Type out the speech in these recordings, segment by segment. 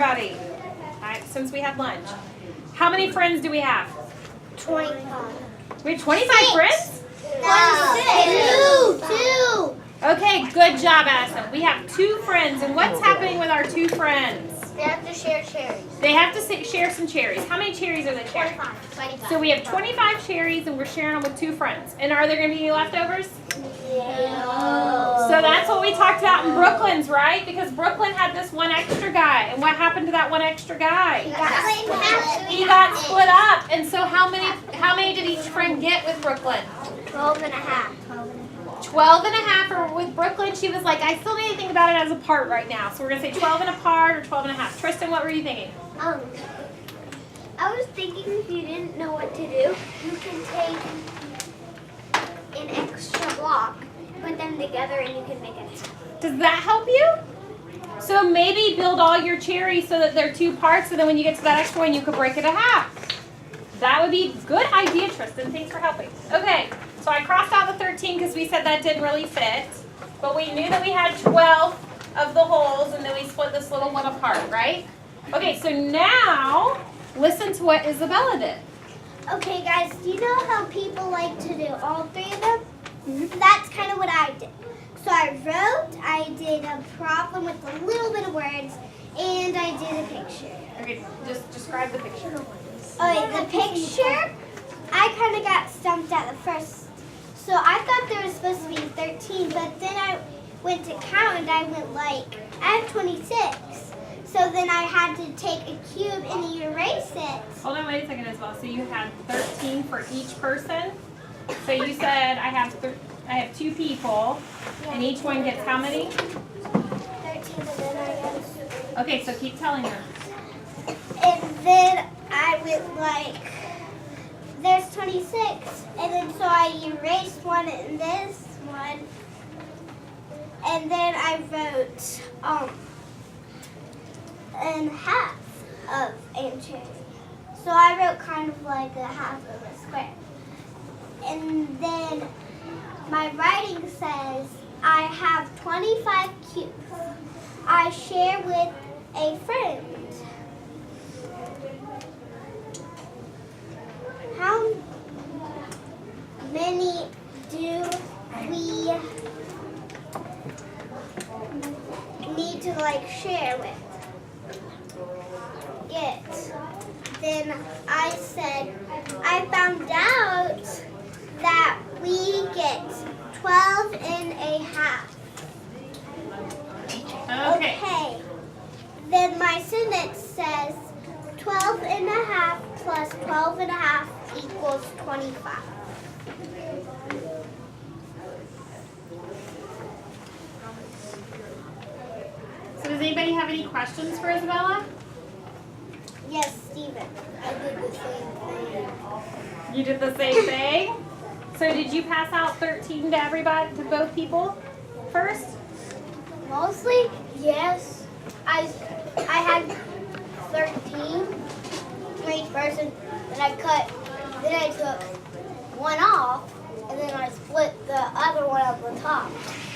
everybody. Since we had lunch. How many friends do we have? 25. We have 25 friends? No. Two. Okay, good job, Addison. We have 2 friends. And what's happening with our 2 friends? They have to share cherries. They have to share some cherries. How many cherries are they sharing? 25. So we have 25 cherries and we're sharing them with 2 friends. And are there going to be any leftovers? Yeah. So that's what we talked about in Brooklyn's, right? Because Brooklyn had this one extra guy. And what happened to that one extra guy? He got split up. And so how many did each friend get with Brooklyn? 12 and a half. 12 and a half, or with Brooklyn, she was like, I still need to think about it as a part right now. So we're going to say 12 and a part or 12 and a half. Tristan, what were you thinking? I was thinking if you didn't know what to do, you can take an extra block, put them together, and you can make it half. Does that help you? So maybe build all your cherries so that they're 2 parts, and then when you get to that extra one, you could break it in half. That would be a good idea, Tristan. Thanks for helping. Okay, so I crossed out the 13 because we said that didn't really fit. But we knew that we had 12 of the holes, and then we split this little one apart, right? Okay, so now listen to what Isabella did. Okay, guys, do you know how people like to do all 3 of them? Mm-hmm. That's kind of what I did. So I did a problem with a little bit of words, and I did a picture. Okay, just describe the picture. Okay, the picture, I kind of got stumped at the first. So I thought there was supposed to be 13, but then I went to count and I went like, I have 26. So then I had to take a cube and erase it. Hold on, wait a second as well. So you had 13 for each person. So you said I have 2 people, and each one gets how many? 13, and then I got. Okay, so keep telling them. And then I went like, there's 26, and then so I erased one and this one, and then I wrote and half of and cherry. So I wrote kind of like a half of a square. And then my writing says, I have 25 cubes. I share with a friend. How many do we need to like share with? Get. Then I said, I found out that we get 12 and a half. Okay. Then my sentence says 12 and a half plus 12 and a half equals 25. So does anybody have any questions for Isabella? Yes, Steven. I did the same thing. You did the same thing? So did you pass out 13 to everybody, to both people first? Mostly, yes. I had 13 for each person, then I took one off, and then I split the other one up the top.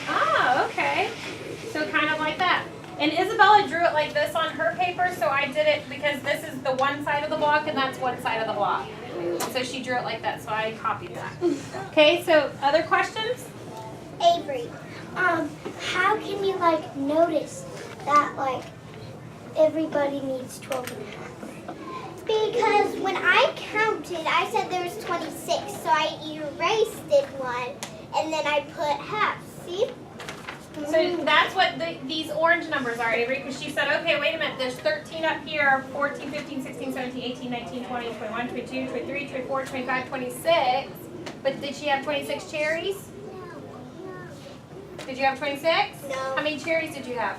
Oh, okay. So kind of like that. And Isabella drew it like this on her paper, so I did it because this is the one side of the block and that's one side of the block. So she drew it like that, so I copied that. Okay, so other questions? Avery, how can you like notice that like everybody needs 12 and a half? Because when I counted, I said there was 26, so I erased it one, and then I put half, see? So that's what these orange numbers are, Avery, because she said, okay, wait a minute, there's 13 up here, 14, 15, 16, 17, 18, 19, 20, 21, 22, 23, 24, 25, 26. But did she have 26 cherries? Did you have 26? No. How many cherries did you have?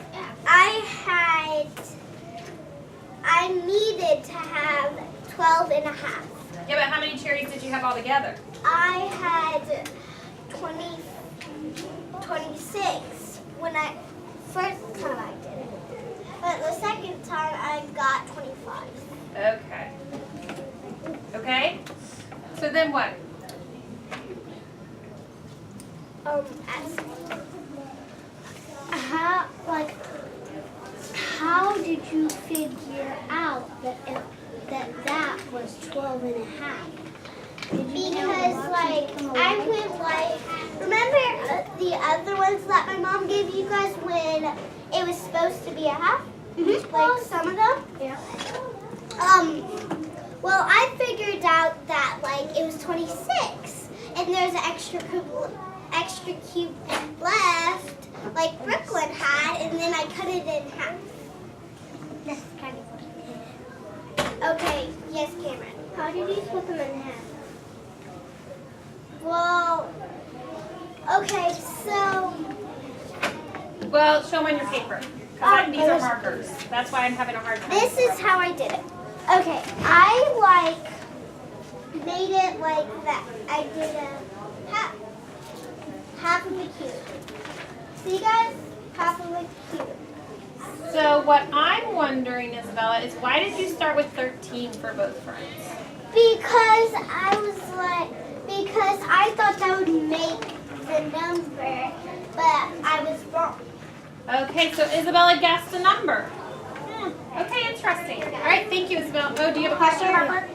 I needed to have 12 and a half. Yeah, but how many cherries did you have altogether? I had 26 when I first time I did it. But the second time I got 25. Okay. Okay? So then what? How did you figure figure out that was 12 and a half? Because, like, I went, like, remember the other ones that my mom gave you guys when it was supposed to be a half? Mm-hmm. Like, some of them? Yeah. Well, I figured out that, like, it was 26, and there's an extra cube left, like Brooklyn had, and then I cut it in half. That's kind of funny. Okay, yes, Cameron. How did you split them in half? Well, okay, so... Well, show them on your paper. These are markers. That's why I'm having a hard time. This is how I did it. Okay, I, like, made it like that. I did a half of a cube. See, guys? Half of a cube. So what I'm wondering, Isabella, is why did you start with 13 for both friends? Because I thought that would make the number, but I was wrong. Okay, so Isabella guessed a number. Okay, interesting. All right, thank you, Isabella. Oh, do you have a question, Harper?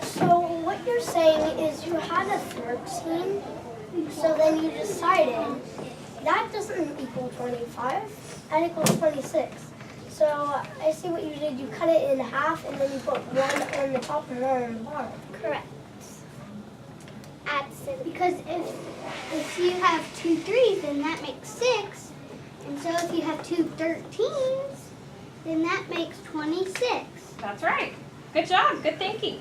So what you're saying is you had a 13, so then you decided that doesn't equal 25, that equals 26. So I see what you did. You cut it in half, and then you put one on the top and one on the bottom. Correct. Absolutely. Because if you have 2 3s, then that makes 6. And so if you have 2 13s, then that makes 26. That's right. Good job. Good thinking.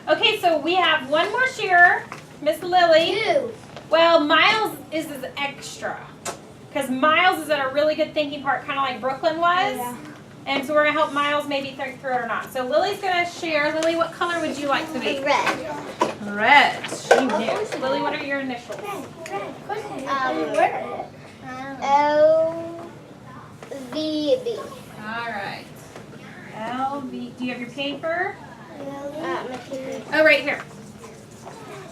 Okay, so we have one more shearer, Miss Lily. 2. Well, Miles is extra. Because Miles is at a really good thinking part, kind of like Brooklyn was. Yeah. And so we're going to help Miles maybe think through it or not. So Lily's going to share. Lily, what color would you like to be? Red. Red. She knew. Lily, what are your initials? LVB. All right. LV. Do you have your paper? My paper. Oh, right here.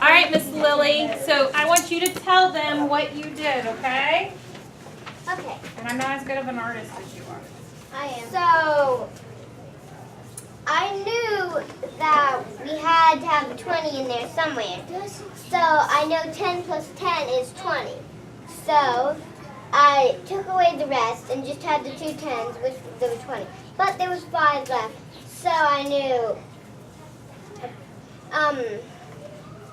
All right, Miss Lily. So I want you to tell them what you did, okay? Okay. And I'm not as good of an artist as you are. I am. So I knew that we had to have a 20 in there somewhere. So I know 10 plus 10 is 20. So I took away the rest and just had the 2 10s, which there were 20. But there was 5 left. So I knew,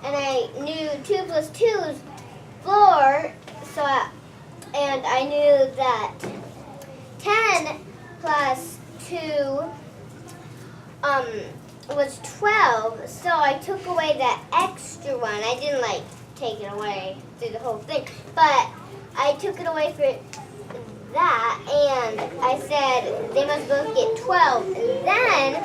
and I knew 2 plus 2 is 4. And I knew that 10 plus 2 was 12, so I took away that extra one. I didn't like take it away through the whole thing, but I took it away for that, and I said they must both get 12. And then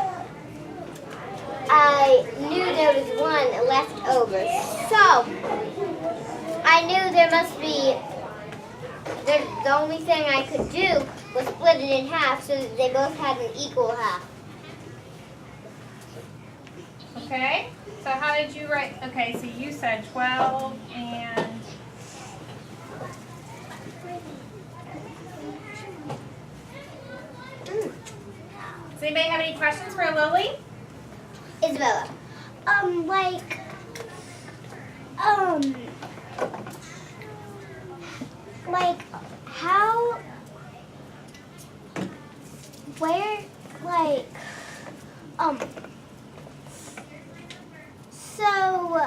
I knew there was 1 left over, so I knew there must be. The only thing I could do was split it in half so that they both had an equal half. Okay. So how did you write? Okay, so you said 12 and... Does anybody have any questions for Lily? Isabella. How, where, so,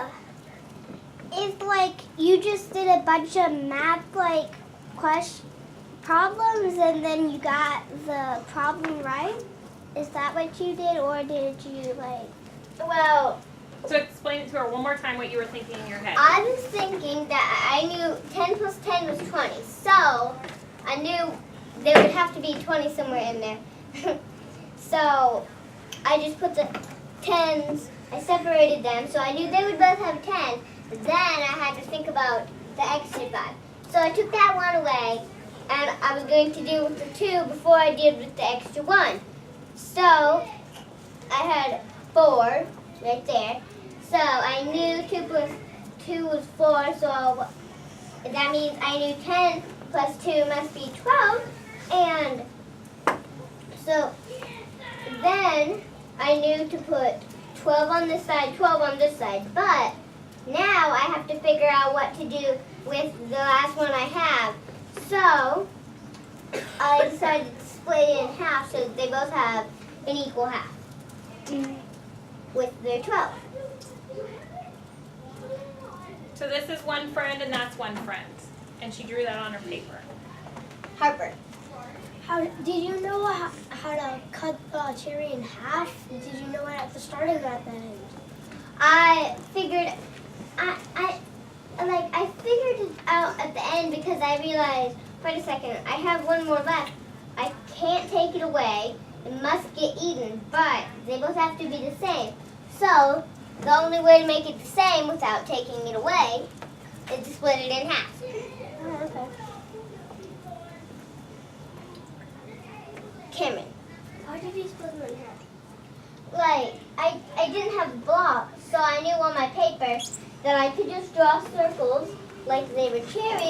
if, you just did a bunch of math, problems and then you got the problem right? Is that what you did, or did you, well... So explain it to her one more time what you were thinking in your head. I was thinking that I knew 10 plus 10 was 20, so I knew there would have to be 20 somewhere in there. So I just put the 10s, I separated them, so I knew they would both have 10, but then I had to think about the extra 5. So I took that 1 away, and I was going to do with the 2 before I did with the extra 1. So I had 4 right there. So I knew 2 plus 2 was 4, so that means I knew 10 plus 2 must be 12. And so then I knew to put 12 on this side, 12 on this side. But now I have to figure out what to do with the last one I have. So I decided to split it in half so that they both have an equal half with their 12. So this is one friend and that's one friend. And she drew that on her paper. Harper. Did you know how to cut the cherry in half? Did you know it at the start or at the end? I figured it out at the end because I realized, wait a second, I have one more left. I can't take it away. It must get eaten, but they both have to be the same. So the only way to make it the same without taking it away is to split it in half. Oh, okay. Cameron. Why did you split them in half? Like, I didn't have a block, so I knew on my paper that I could just draw circles like they were cherries.